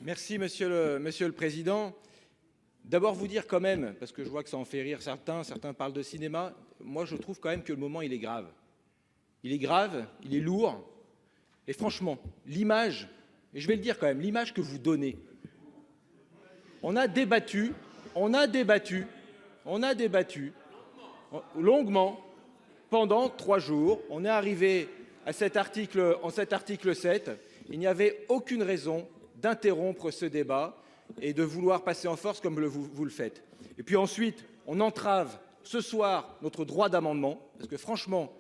Merci monsieur le président. D'abord vous dire quand même, parce que je vois que ça en fait rire certains parlent de cinéma, moi je trouve quand même que le moment il est grave. Il est grave, il est lourd. Et franchement, l'image, et je vais le dire quand même, l'image que vous donnez. On a débattu longuement pendant 3 jours. On est arrivé à cet article 7. Il n'y avait aucune raison d'interrompre ce débat et de vouloir passer en force comme vous le faites. Et puis ensuite, on entrave ce soir notre droit d'amendement, parce que franchement,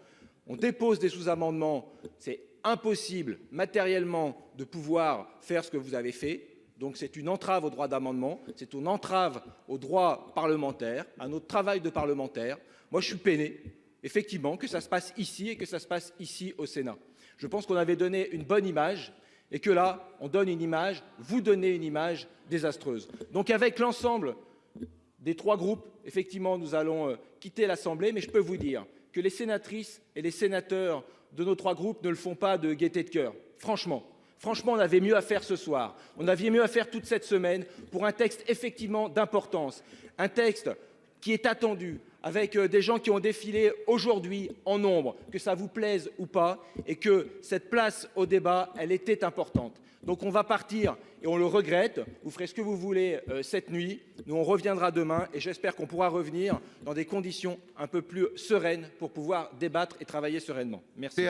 on dépose des sous-amendements, c'est impossible matériellement de pouvoir faire ce que vous avez fait. Donc c'est une entrave au droit d'amendement, c'est une entrave au droit parlementaire, à notre travail de parlementaire. Moi je suis peiné, effectivement, que ça se passe ici et que ça se passe ici au Sénat. Je pense qu'on avait donné une bonne image et que là, on donne une image, vous donnez une image désastreuse. Donc avec l'ensemble des 3 groupes, effectivement, nous allons quitter l'Assemblée, mais je peux vous dire que les sénatrices et les sénateurs de nos 3 groupes ne le font pas de gaieté de cœur. Franchement, on avait mieux à faire ce soir. On avait mieux à faire toute cette semaine pour un texte effectivement d'importance. Un texte qui est attendu, avec des gens qui ont défilé aujourd'hui en nombre, que ça vous plaise ou pas, et que cette place au débat, elle était importante. Donc on va partir et on le regrette. Vous ferez ce que vous voulez cette nuit. Nous, on reviendra demain et j'espère qu'on pourra revenir dans des conditions un peu plus sereines pour pouvoir débattre et travailler sereinement. Merci.